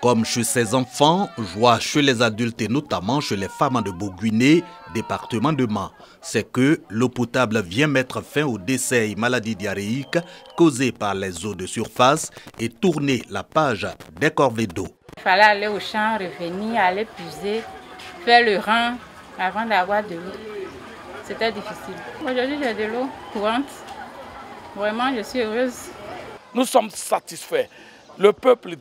Comme chez ses enfants, joie chez les adultes et notamment chez les femmes de Boguiné, département de Mans. C'est que l'eau potable vient mettre fin aux décès et maladies diarrhéiques causées par les eaux de surface et tourner la page des corvées d'eau. Il fallait aller au champ, revenir, aller puiser, faire le rang avant d'avoir de l'eau. C'était difficile. Aujourd'hui, j'ai de l'eau courante. Vraiment, je suis heureuse. Nous sommes satisfaits. Le peuple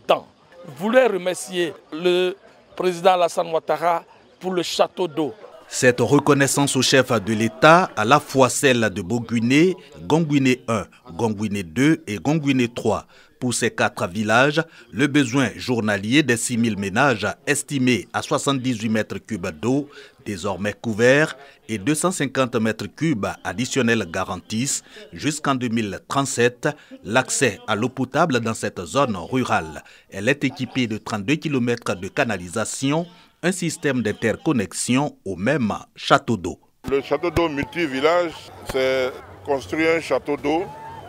voulait remercier le président Alassane Ouattara pour le château d'eau. Cette reconnaissance au chef de l'État, à la fois celle de Boguiné, Gongouiné 1, Gongouiné 2 et Gongouiné 3. Pour ces 4 villages, le besoin journalier des 6 000 ménages estimé à 78 mètres cubes d'eau, désormais couvert, et 250 mètres cubes additionnels garantissent jusqu'en 2037 l'accès à l'eau potable dans cette zone rurale. Elle est équipée de 32 km de canalisation, un système d'interconnexion au même château d'eau. Le château d'eau multi-village, c'est construire un château d'eau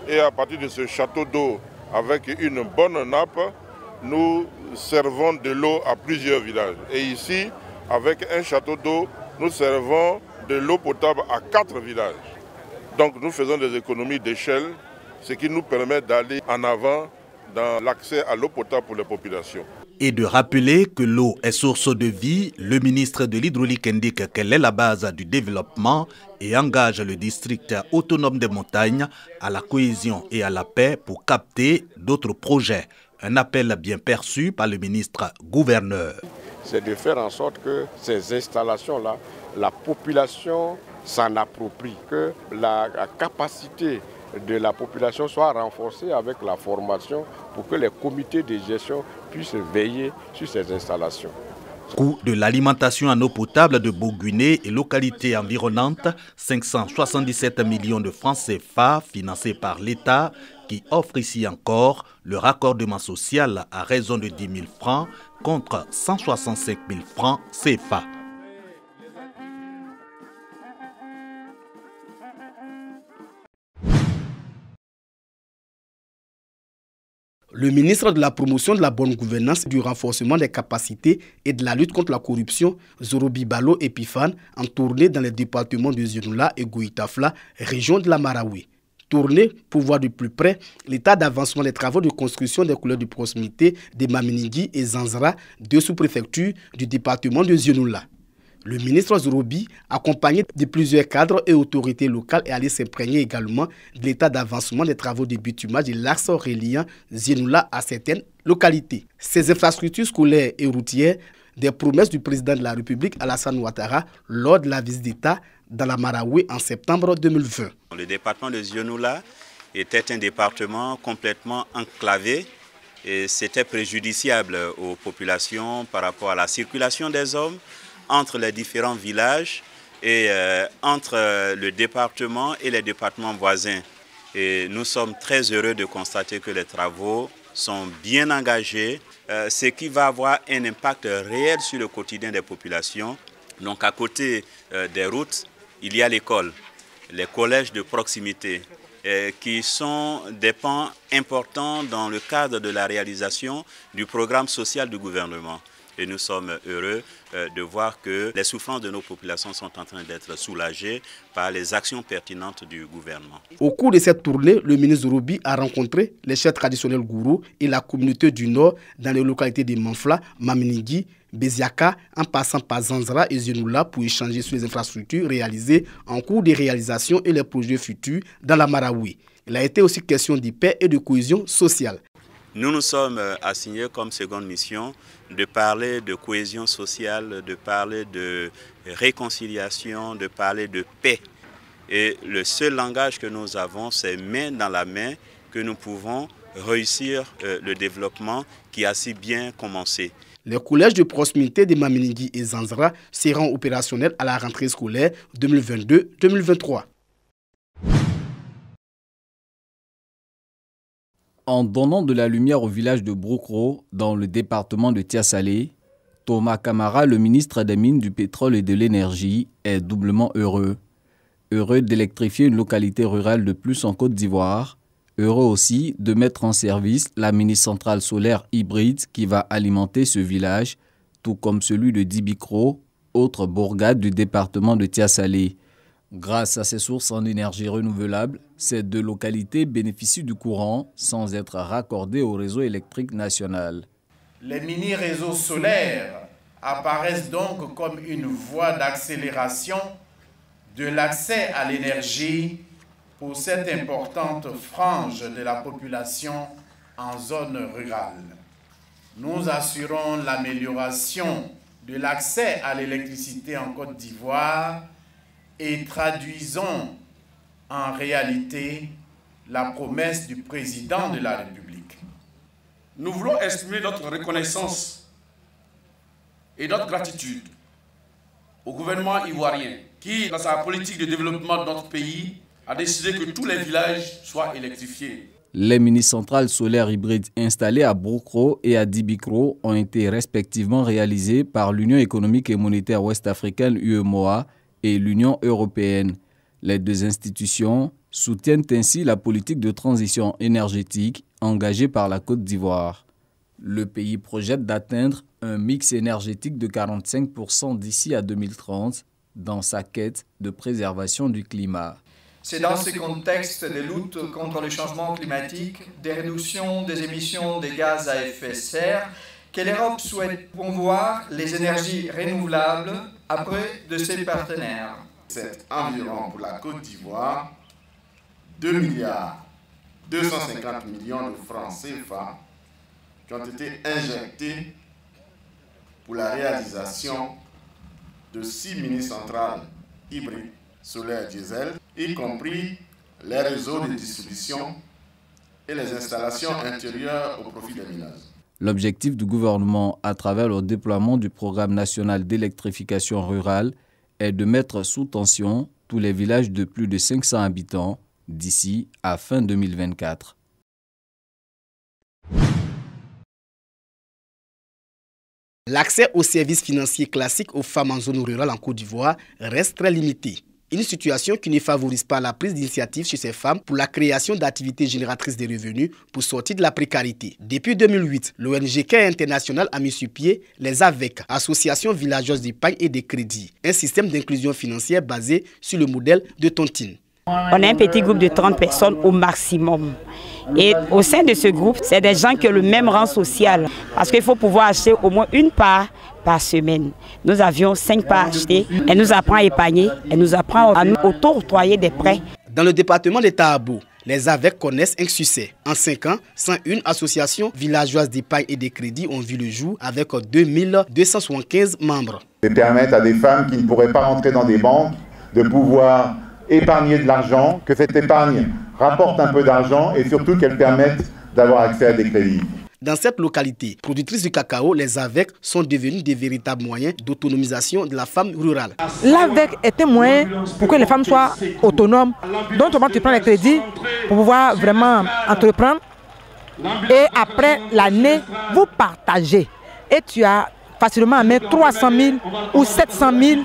et à partir de ce château d'eau, avec une bonne nappe, nous servons de l'eau à plusieurs villages. Et ici, avec un château d'eau, nous servons de l'eau potable à 4 villages. Donc nous faisons des économies d'échelle, ce qui nous permet d'aller en avant dans l'accès à l'eau potable pour les populations. Et de rappeler que l'eau est source de vie, le ministre de l'Hydraulique indique qu'elle est la base du développement et engage le district autonome des montagnes à la cohésion et à la paix pour capter d'autres projets. Un appel bien perçu par le ministre gouverneur. C'est de faire en sorte que ces installations-là, la population s'en approprie, que la capacité de la population soit renforcée avec la formation pour que les comités de gestion puissent veiller sur ces installations. Coût de l'alimentation en eau potable de Boguiné et localités environnantes, 577 millions de francs CFA financés par l'État qui offre ici encore le raccordement social à raison de 10 000 francs contre 165 000 francs CFA. Le ministre de la promotion de la bonne gouvernance, du renforcement des capacités et de la lutte contre la corruption, Zorobi Balo Epifane, en tournée dans les départements de Zenoula et Goïtafla, région de la Marawi. Tournée pour voir de plus près l'état d'avancement des travaux de construction des couleurs de proximité de Maminigui et Zanzara, 2 sous-préfectures du département de Zenoula. Le ministre Zorobi, accompagné de plusieurs cadres et autorités locales, est allé s'imprégner également de l'état d'avancement des travaux de bitumage de l'axe reliant Zenoula à certaines localités. Ces infrastructures scolaires et routières, des promesses du président de la République Alassane Ouattara lors de la visite d'État dans la Marawi en septembre 2020. Le département de Zenoula était un département complètement enclavé et c'était préjudiciable aux populations par rapport à la circulation des hommes entre les différents villages et entre le département et les départements voisins. Et nous sommes très heureux de constater que les travaux sont bien engagés, ce qui va avoir un impact réel sur le quotidien des populations. Donc à côté des routes, il y a l'école, les collèges de proximité, qui sont des pans importants dans le cadre de la réalisation du programme social du gouvernement. Et nous sommes heureux de voir que les souffrances de nos populations sont en train d'être soulagées par les actions pertinentes du gouvernement. Au cours de cette tournée, le ministre Zorobi a rencontré les chefs traditionnels gourous et la communauté du Nord dans les localités de Manfla, Maminigui, Béziaka, en passant par Zanzara et Zenoula pour échanger sur les infrastructures réalisées en cours de réalisation et les projets futurs dans la Marawi. Il a été aussi question de paix et de cohésion sociale. Nous nous sommes assignés comme seconde mission de parler de cohésion sociale, de parler de réconciliation, de parler de paix. Et le seul langage que nous avons, c'est main dans la main que nous pouvons réussir le développement qui a si bien commencé. Les collèges de proximité de Maminigui et Zanzara seront opérationnels à la rentrée scolaire 2022-2023. En donnant de la lumière au village de Broukro, dans le département de Tiasalé, Thomas Camara, le ministre des Mines, du Pétrole et de l'Énergie, est doublement heureux. Heureux d'électrifier une localité rurale de plus en Côte d'Ivoire, Heureux aussi de mettre en service la mini-centrale solaire hybride qui va alimenter ce village, tout comme celui de Dibikro, autre bourgade du département de Tia-Salé. Grâce à ces sources en énergie renouvelable, ces deux localités bénéficient du courant sans être raccordées au réseau électrique national. Les mini-réseaux solaires apparaissent donc comme une voie d'accélération de l'accès à l'énergie pour cette importante frange de la population en zone rurale. Nous assurons l'amélioration de l'accès à l'électricité en Côte d'Ivoire et traduisons en réalité la promesse du président de la République. Nous voulons exprimer notre reconnaissance et notre gratitude au gouvernement ivoirien qui, dans sa politique de développement de notre pays, a décidé que tous les villages soient électrifiés. Les mini-centrales solaires hybrides installées à Broukro et à Dibikro ont été respectivement réalisées par l'Union économique et monétaire ouest-africaine UEMOA et l'Union européenne. Les deux institutions soutiennent ainsi la politique de transition énergétique engagée par la Côte d'Ivoire. Le pays projette d'atteindre un mix énergétique de 45% d'ici à 2030 dans sa quête de préservation du climat. C'est dans ce contexte de lutte contre le changement climatique, des réductions des émissions de gaz à effet de serre, que l'Europe souhaite promouvoir les énergies renouvelables auprès de ses partenaires. C'est environ pour la Côte d'Ivoire 2,250 milliards de francs CFA qui ont été injectés pour la réalisation de 6 mini-centrales hybrides solaires diesel, y compris les réseaux de distribution et les installations intérieures au profit des ménages. L'objectif du gouvernement, à travers le déploiement du programme national d'électrification rurale, est de mettre sous tension tous les villages de plus de 500 habitants d'ici à fin 2024. L'accès aux services financiers classiques aux femmes en zone rurale en Côte d'Ivoire reste très limité. Une situation qui ne favorise pas la prise d'initiative chez ces femmes pour la création d'activités génératrices de revenus pour sortir de la précarité. Depuis 2008, l'ONG Care International a mis sur pied les AVEC, Associations villageoises d'épargne et de crédit, un système d'inclusion financière basé sur le modèle de tontine. On a un petit groupe de 30 personnes au maximum. Et au sein de ce groupe, c'est des gens qui ont le même rang social. Parce qu'il faut pouvoir acheter au moins une part par semaine. Nous avions 5 parts achetées. Elle nous apprend à épargner. Elle nous apprend à nous auto-octroyer des prêts. Dans le département de Tahabo, les AVEC connaissent un succès. En 5 ans, 101 associations villageoises d'épargne et de crédit ont vu le jour avec 2275 membres. Ils permettent à des femmes qui ne pourraient pas rentrer dans des banques de pouvoir épargner de l'argent, que cette épargne rapporte un peu d'argent et surtout qu'elle permette d'avoir accès à des crédits. Dans cette localité, productrice de cacao, les AVEC sont devenus des véritables moyens d'autonomisation de la femme rurale. L'AVEC est un moyen pour que les femmes soient autonomes, dont tu prends les crédits pour pouvoir vraiment entreprendre. Et après l'année, vous partagez. Et tu as facilement à mettre 300 000 ou 700 000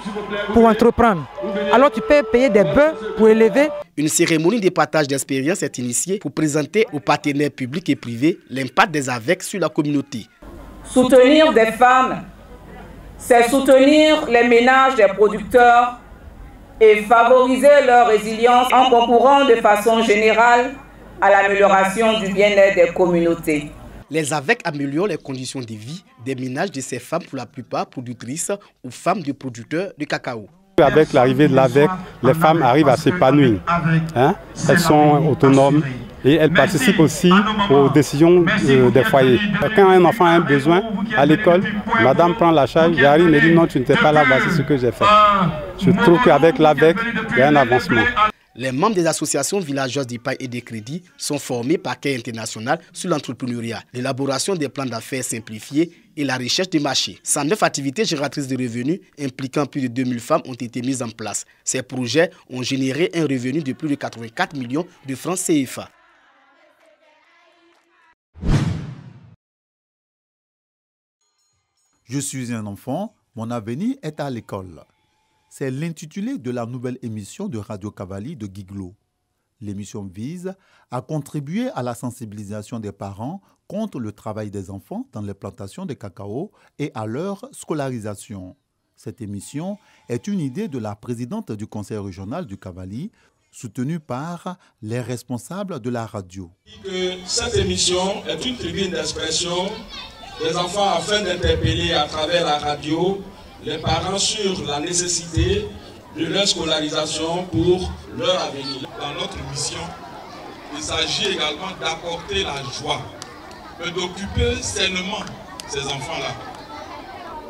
pour entreprendre. Alors tu peux payer des bœufs pour élever. Une cérémonie de partage d'expérience est initiée pour présenter aux partenaires publics et privés l'impact des AVEC sur la communauté. Soutenir des femmes, c'est soutenir les ménages des producteurs et favoriser leur résilience en concourant de façon générale à l'amélioration du bien-être des communautés. Les AVEC améliorent les conditions de vie des ménages de ces femmes, pour la plupart productrices ou femmes de producteurs de cacao. Avec l'arrivée de l'AVEC, les femmes arrivent à s'épanouir. Elles sont autonomes et elles participent aussi aux décisions des foyers. Quand un enfant a un besoin à l'école, madame prend la charge, j'arrive et me dit non, tu n'étais pas là, voici ce que j'ai fait. Je trouve qu'avec l'AVEC, il y a un avancement. Les membres des associations villageoises d'épargne et de crédit sont formés par Care International sur l'entrepreneuriat, l'élaboration des plans d'affaires simplifiés et la recherche des marchés. 109 activités génératrices de revenus impliquant plus de 2000 femmes ont été mises en place. Ces projets ont généré un revenu de plus de 84 millions de francs CFA. Je suis un enfant, mon avenir est à l'école. C'est l'intitulé de la nouvelle émission de Radio Cavalli de Guiglo. L'émission vise à contribuer à la sensibilisation des parents contre le travail des enfants dans les plantations de cacao et à leur scolarisation. Cette émission est une idée de la présidente du conseil régional du Cavally, soutenue par les responsables de la radio. Cette émission est une tribune d'expression des enfants afin d'interpeller à travers la radio les parents sur la nécessité de leur scolarisation pour leur avenir. Dans notre mission, il s'agit également d'apporter la joie, mais d'occuper sainement ces enfants-là.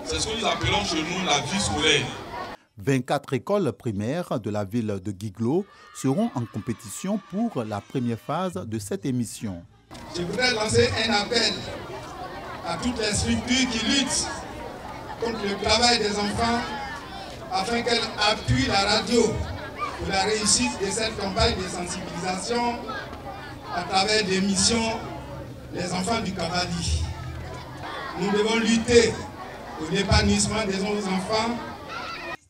C'est ce que nous appelons chez nous la vie scolaire. 24 écoles primaires de la ville de Guiglo seront en compétition pour la première phase de cette émission. Je voudrais lancer un appel à toutes les structures qui luttent contre le travail des enfants afin qu'elles appuient la radio pour la réussite de cette campagne de sensibilisation à travers des missions Les enfants du Cavally. Nous devons lutter pour l'épanouissement de nos enfants.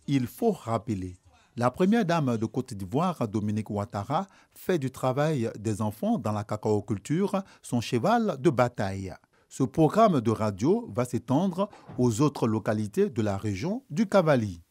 Il faut rappeler, la première dame de Côte d'Ivoire, Dominique Ouattara, fait du travail des enfants dans la cacaoculture son cheval de bataille. Ce programme de radio va s'étendre aux autres localités de la région du Cavally.